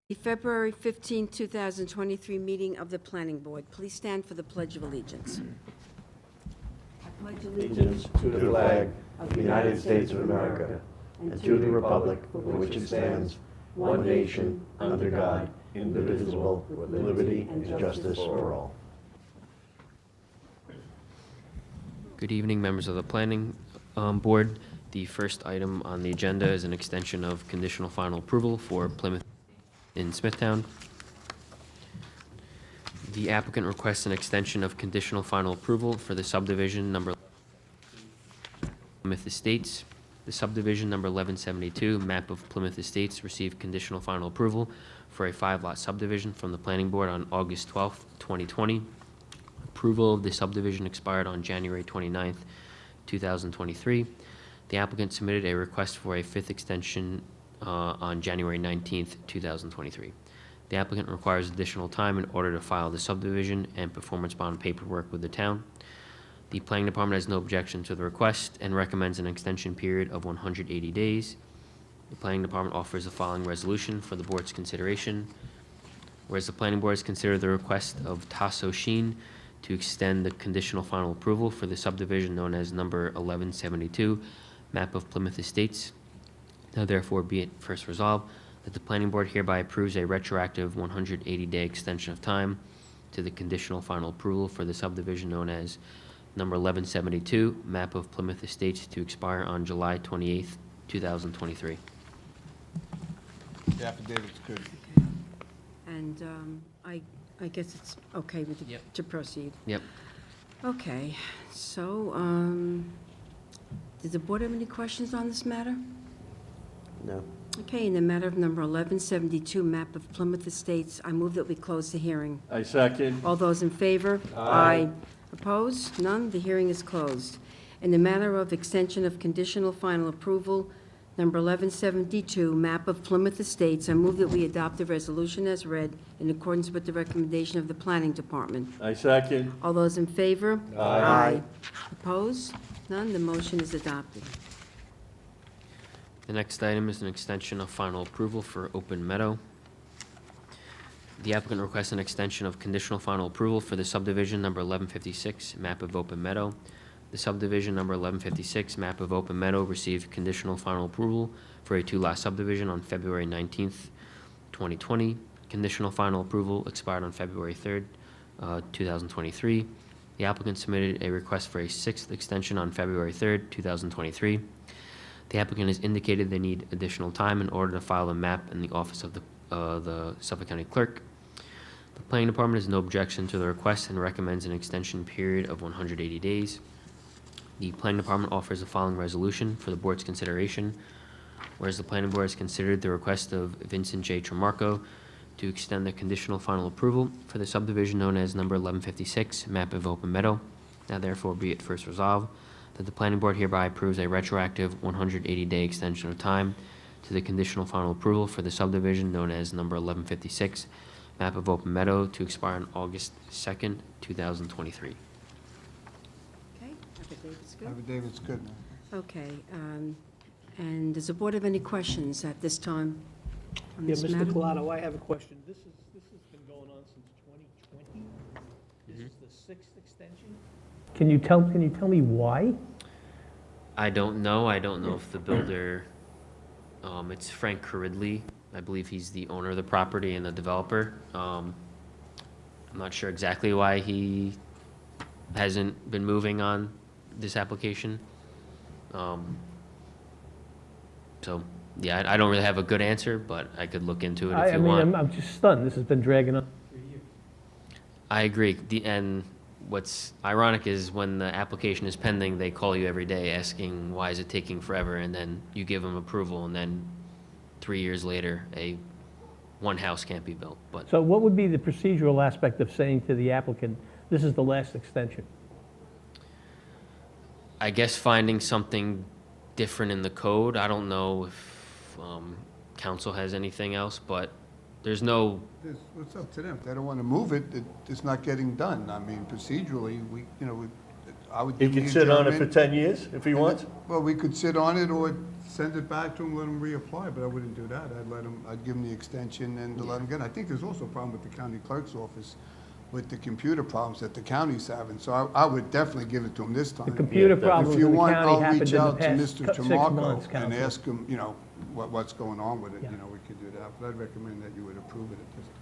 The February 15, 2023 meeting of the Planning Board. Please stand for the Pledge of Allegiance. I pledge Allegiance to the flag of the United States of America and to the republic for which it stands, one nation, under God, indivisible, with liberty and justice for all. Good evening, members of the Planning Board. The first item on the agenda is an extension of conditional final approval for Plymouth in Smithtown. The applicant requests an extension of conditional final approval for the subdivision number Plymouth Estates. The subdivision number 1172, map of Plymouth Estates, received conditional final approval for a 5-lot subdivision from the Planning Board on August 12th, 2020. Approval of the subdivision expired on January 29th, 2023. The applicant submitted a request for a 5th extension on January 19th, 2023. The applicant requires additional time in order to file the subdivision and performance bond paperwork with the town. The Planning Department has no objection to the request and recommends an extension period of 180 days. The Planning Department offers the following resolution for the board's consideration. Whereas the Planning Board has considered the request of Tasso Sheen to extend the conditional final approval for the subdivision known as number 1172, map of Plymouth Estates. Now therefore be it first resolved that the Planning Board hereby approves a retroactive 180-day extension of time to the conditional final approval for the subdivision known as number 1172, map of Plymouth Estates, to expire on July 28th, 2023. The affidavit's good. And I guess it's okay with Yep. to proceed. Yep. Okay, so does the board have any questions on this matter? No. Okay, in the matter of number 1172, map of Plymouth Estates, I move that we close the hearing. I second. All those in favor? Aye. Opposed? None? The hearing is closed. In the matter of extension of conditional final approval, number 1172, map of Plymouth Estates, I move that we adopt the resolution as read in accordance with the recommendation of the Planning Department. I second. All those in favor? Aye. Opposed? None? The motion is adopted. The next item is an extension of final approval for Open Meadow. The applicant requests an extension of conditional final approval for the subdivision number 1156, map of Open Meadow. The subdivision number 1156, map of Open Meadow, received conditional final approval for a 2-lot subdivision on February 19th, 2020. Conditional final approval expired on February 3rd, 2023. The applicant submitted a request for a 6th extension on February 3rd, 2023. The applicant has indicated they need additional time in order to file the map in the office of the Suffolk County Clerk. The Planning Department has no objection to the request and recommends an extension period of 180 days. The Planning Department offers the following resolution for the board's consideration. Whereas the Planning Board has considered the request of Vincent J. Tremarco to extend the conditional final approval for the subdivision known as number 1156, map of Open Meadow. Now therefore be it first resolved that the Planning Board hereby approves a retroactive 180-day extension of time to the conditional final approval for the subdivision known as number 1156, map of Open Meadow, to expire on August 2nd, 2023. Okay, affidavit's good. Affidavit's good. Okay, and does the board have any questions at this time on Yeah, this Mr. matter? Colato, I have a question. This has been going on since 2020? This is the 6th extension? Can you tell me why? I don't know. I don't know if the builder, it's Frank Caridley. I believe he's the owner of the property and the developer. I'm not sure exactly why he hasn't been moving on this application. So, yeah, I don't really have a good answer, but I could look into it if I you mean, want. I'm just stunned. This has been dragging on. I agree. And what's ironic is when the application is pending, they call you every day asking, why is it taking forever? And then you give them approval, and then 3 years later, one house can't be built. But So what would be the procedural aspect of saying to the applicant, this is the last extension? I guess finding something different in the code. I don't know if council has anything else, but there's no, It's up to them. If they don't want to move it, it's not getting done. I mean, procedurally, I would. He think can we sit on it for adjourn 10 years if he wants? Well, we could sit on it or send it back to him, let him reapply, but I wouldn't do that. I'd give him the extension and to let him get. I think there's also a problem with the county clerk's office with the computer problems that the county's having, so I would definitely give it to him this time. The computer Yeah, problems If you in the want, county I'll happened reach in the out to past Mr. 6 Tomaco months, and Council. ask him, what's going on with it, Yeah. we could do that, but I'd recommend that you would approve it at this time.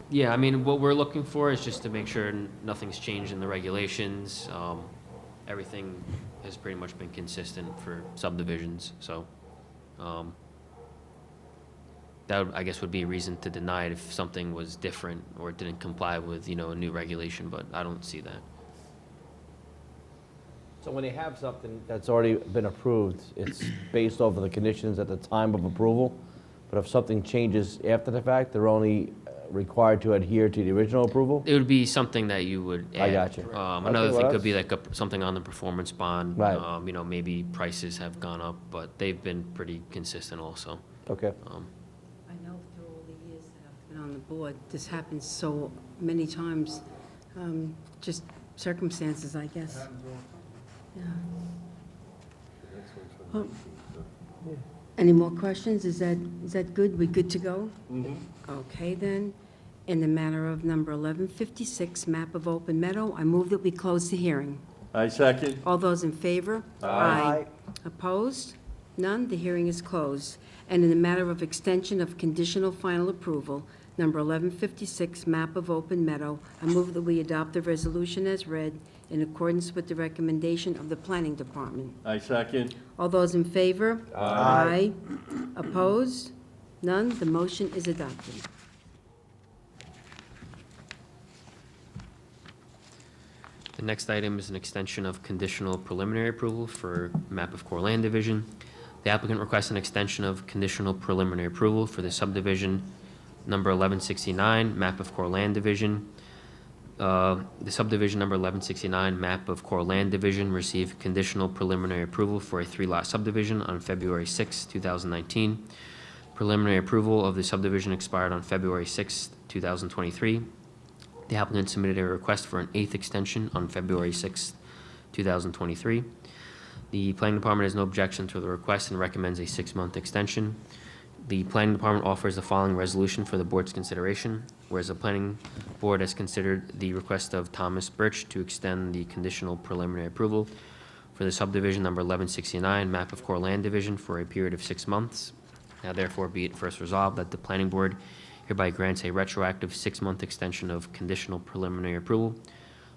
Yeah, I mean, what we're looking for is just to make sure nothing's changed in the regulations. Everything has pretty much been consistent for subdivisions, so, that would, I guess, would be a reason to deny it if something was different or it didn't comply with, a new regulation, but I don't see that. So when they have something that's already been approved, it's based off of the conditions at the time of approval, but if something changes after the fact, they're only required to adhere to the original approval? It would be something that you would add. I got you. Another Okay, thing well, could be like something on the performance bond. Right. Maybe prices have gone up, but they've been pretty consistent also. Okay. I know through all the years that I've been on the board, this happens so many times, just circumstances, I guess. Yeah. Well, any more questions? Is that good? We good to go? Okay, then. In the matter of number 1156, map of Open Meadow, I move that we close the hearing. I second. All those in favor? Aye. Opposed? None? The hearing is closed. And in the matter of extension of conditional final approval, number 1156, map of Open Meadow, I move that we adopt the resolution as read in accordance with the recommendation of the Planning Department. I second. All those in favor? Aye. Opposed? None? The motion is adopted. The next item is an extension of conditional preliminary approval for map of core land division. The applicant requests an extension of conditional preliminary approval for the subdivision number 1169, map of core land division. The subdivision number 1169, map of core land division, received conditional preliminary approval for a 3-lot subdivision on February 6, 2019. Preliminary approval of the subdivision expired on February 6, 2023. The applicant submitted a request for an 8th extension on February 6, 2023. The planning department has no objection to the request and recommends a 6-month extension. The planning department offers the following resolution for the board's consideration. Whereas the planning board has considered the request of Thomas Birch to extend the conditional preliminary approval for the subdivision number 1169, map of core land division, for a period of 6 months. Now therefore be it first resolved that the planning board hereby grants a retroactive 6-month extension of conditional preliminary approval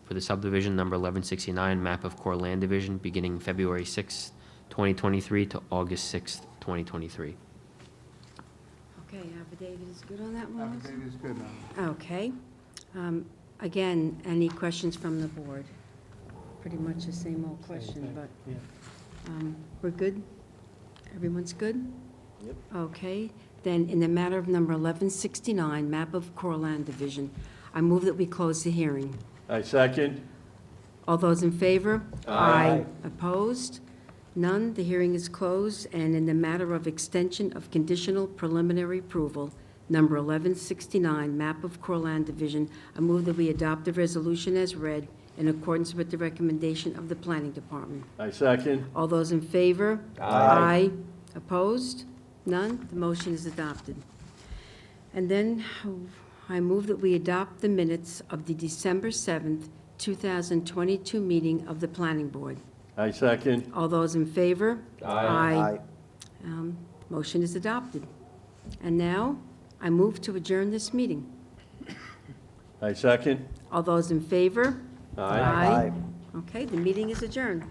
for the subdivision number 1169, map of core land division, beginning February 6, 2023 to August 6, 2023. Okay, affidavit is good on that one? also? Affidavit is good now. Okay. Again, any questions from the board? Pretty much the same old question, but we're good? Everyone's good? Yep. Okay. Then, in the matter of number 1169, map of core land division, I move that we close the hearing. I second. All those in favor? Aye. Opposed? None. The hearing is closed. And in the matter of extension of conditional preliminary approval, number 1169, map of core land division, I move that we adopt the resolution as read in accordance with the recommendation of the Planning Department. I second. All those in favor? Aye. Opposed? None. The motion is adopted. And then I move that we adopt the minutes of the December 7th, 2022 meeting of the Planning Board. I second. All those in favor? Aye. Motion is adopted. And now, I move to adjourn this meeting. I second. All those in favor? Aye. Okay, the meeting is adjourned.